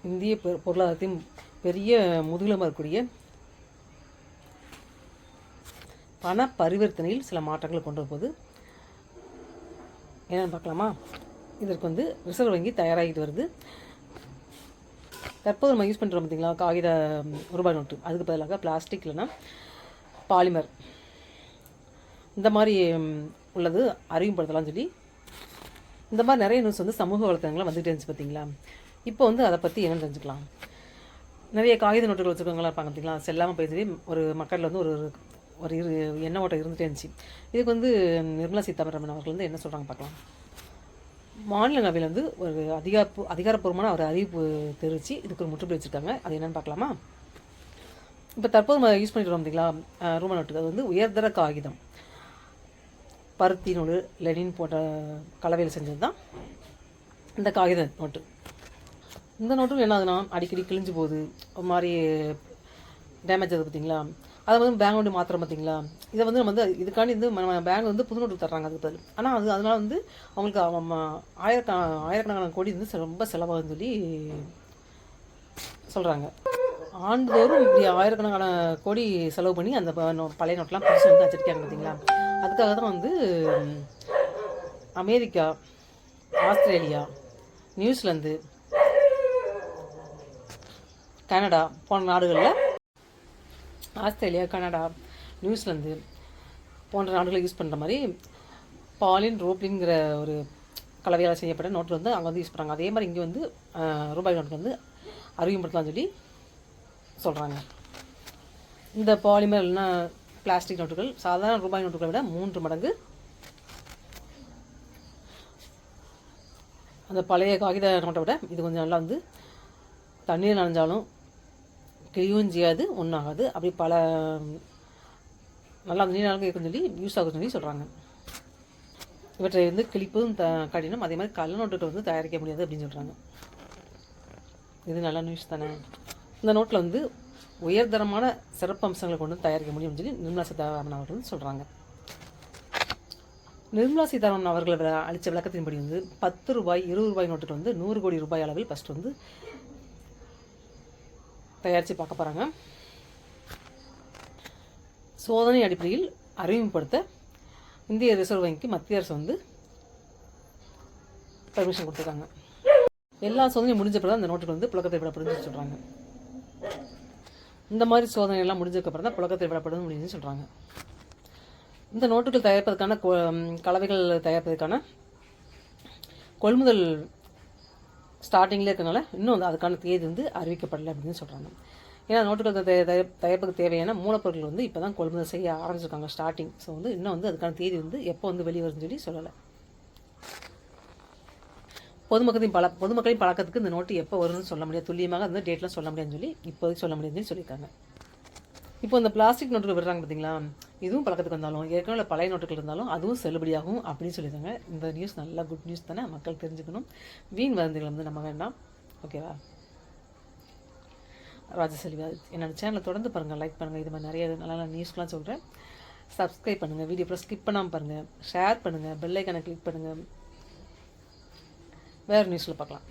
இந்திய பொருளாதாரத்தின் பெரிய முதுகெலும்பாக இருக்கக்கூடிய பண பரிவர்த்தனையில் சில மாற்றங்களை கொண்டு வரும்போது என்னென்னு பார்க்கலாமா? இதற்கு ரிசர்வ் வங்கி தயாராகிட்டு வருது. தற்போது நம்ம யூஸ் பண்ணுறோம் பார்த்திங்களா, காகித ரூபாய் நோட்டு, அதுக்கு பதிலாக பிளாஸ்டிக் இல்லைன்னா பாலிமர் இந்த மாதிரி உள்ளது அறிமுகப்படுத்தலாம்னு சொல்லி இந்த மாதிரி நிறைய நியூஸ் சமூக வலைத்தளங்கள்லாம் வந்துகிட்டே இருந்துச்சு பார்த்தீங்களா. இப்போ அதை பற்றி என்னென்னு தெரிஞ்சுக்கலாம். நிறைய காகித நோட்டுகள் வச்சுருக்கவங்களாம் இருப்பாங்க பார்த்தீங்களா, செல்லாமல் போய் ஒரு மக்களில் ஒரு ஒரு எண்ண ஓட்டம் இருந்துகிட்டே இருந்துச்சு. இதுக்கு நிர்மலா சீதாராமன் அவர்கள் என்ன சொல்கிறாங்க பார்க்கலாம். மாநிலங்களவையில் ஒரு அதிகாரப்பூர்வமான ஒரு அறிவிப்பு தெரிவித்து இதுக்கு ஒரு முற்றுப்புள்ளி வச்சுருக்காங்க. அது என்னென்னு பார்க்கலாமா? இப்போ தற்போது நம்ம யூஸ் பண்ணிட்டு வரோம் பார்த்தீங்களா, ரூபாய் நோட்டுக்கு அது உயர்தர காகிதம், பருத்தி நூல், லெனின் போன்ற கலவையில் செஞ்சது தான் இந்த காகித நோட்டு. இந்த நோட்டும் என்ன ஆகுதுன்னா அடிக்கடி கிழிஞ்சு போகுது, ஒரு மாதிரி டேமேஜ் ஆகுது பார்த்தீங்களா. அதை பேங்க் நோட்டு மாத்திரம் பார்த்தீங்களா. இதை நம்ம இதுக்காண்டி நம்ம பேங்க் புது நோட்டு தர்றாங்க அதுக்கு பதில். ஆனால் அதனால் அவங்களுக்கு ஆயிரக்கணக்கான கோடி ரொம்ப செலவாகுதுன்னு சொல்லி சொல்கிறாங்க. ஆண்டுதோறும் இப்படி ஆயிரக்கணக்கான கோடி செலவு பண்ணி அந்த பழைய நோட்டெலாம் புதுசு அச்சடிக்காங்க பார்த்தீங்களா. அதுக்காக தான் அமெரிக்கா, ஆஸ்திரேலியா, நியூசிலாந்து, கனடா போன்ற நாடுகளில் ஆஸ்திரேலியா, கனடா, நியூசிலாந்து போன்ற நாடுகளை யூஸ் பண்ணுற மாதிரி பாலின் ரோப்ளின்ங்கிற ஒரு கலவையால் செய்யப்பட்ட நோட்டு அங்கே யூஸ் பண்ணுறாங்க. அதே மாதிரி இங்கே ரூபாய் நோட்டு அறிமுகப்படுத்தலாம்னு சொல்லி சொல்கிறாங்க. இந்த பாலிமர் இல்லைன்னா பிளாஸ்டிக் நோட்டுகள் சாதாரண ரூபாய் நோட்டுகளை விட 3 மடங்கு அந்த பழைய காகித நோட்டை விட இது கொஞ்சம் நல்லா தண்ணீர் நனைஞ்சாலும் கிழிவும் செய்யாது, ஒன்றாகாது. அப்படி பல நல்லா நீண்ட நாளுக்கு இருக்குன்னு சொல்லி யூஸ் ஆகுதுன்னு சொல்லி சொல்கிறாங்க. இவற்றை கிழிப்பதும் கடினம். அதே மாதிரி கள்ள நோட்டுகள் தயாரிக்க முடியாது அப்படின்னு சொல்கிறாங்க. இது நல்ல நியூஸ் தானே. இந்த நோட்டில் உயர்தரமான சிறப்பு அம்சங்களை கொண்டு தயாரிக்க முடியும்னு சொல்லி நிர்மலா சீதாராமன் அவர்கள் சொல்கிறாங்க. நிர்மலா சீதாராமன் அவர்கள் அளித்த விளக்கத்தின்படி 10 ரூபாய் 20 ரூபாய் நோட்டுகள் 100 கோடி ரூபாய் அளவில் ஃபஸ்ட்டு தயாரித்து பார்க்க போகிறாங்க. சோதனை அடிப்படையில் அறிமுகப்படுத்த இந்திய ரிசர்வ் வங்கிக்கு மத்திய அரசு பர்மிஷன் கொடுத்துருக்காங்க. எல்லா சோதனையும் முடிஞ்ச பிறகு அந்த நோட்டுகள் புழக்கத்தை விடப்படுதுன்னு சொல்கிறாங்க. இந்த மாதிரி சோதனை எல்லாம் முடிஞ்சதுக்கப்புறம் தான் புழக்கத்தை விடப்படும் அப்படின்னு சொல்கிறாங்க. இந்த நோட்டுகள் தயாரிப்பதற்கான கலவைகள் தயாரிப்பதற்கான கொள்முதல் ஸ்டார்டிங்கில் இருக்கிறனால இன்னும் அதுக்கான தேதி அறிவிக்கப்படலை அப்படின்னு சொல்கிறாங்க. ஏன்னா நோட்டுகள் தயாரிப்புக்கு தேவையான மூலப்பொருட்கள் இப்போ தான் கொள்முதல் செய்ய ஆரம்பிச்சிருக்காங்க ஸ்டார்டிங். ஸோ இன்னும் அதுக்கான தேதி எப்போ வெளியே வருதுன்னு சொல்லி சொல்லலை. பொதுமக்களின் பழக்கத்துக்கு இந்த நோட்டு எப்போ வரும்னு சொல்ல முடியாது, துல்லியமாக அந்த டேட்லாம் சொல்ல முடியாதுன்னு சொல்லி இப்போதைக்கு சொல்ல முடியாதுன்னு சொல்லியிருக்காங்க. இப்போ இந்த பிளாஸ்டிக் நோட்டுகள் விடுறாங்க பார்த்தீங்களா, இதுவும் பழக்கத்துக்கு வந்தாலும் ஏற்கனவே பழைய நோட்டுகள் இருந்தாலும் அதுவும் செல்லுபடியாகும் அப்படின்னு சொல்லியிருக்காங்க. இந்த நியூஸ் நல்லா குட் நியூஸ் தானே, மக்கள் தெரிஞ்சுக்கணும். வீண் வதந்திகள் நம்ம வேண்டாம், ஓகேவா? ராஜசெல்வி என்னோட சேனலை தொடர்ந்து பாருங்கள், லைக் பண்ணுங்கள். இது மாதிரி நிறைய நல்ல நல்ல நியூஸ்லாம் சொல்கிறேன். சப்ஸ்கிரைப் பண்ணுங்கள், வீடியோ அப்புறம் ஸ்கிப் பண்ணாமல் பாருங்கள், ஷேர் பண்ணுங்கள், பெல் ஐக்கானை கிளிக் பண்ணுங்கள். வேறு நியூஸில் பார்க்கலாம்.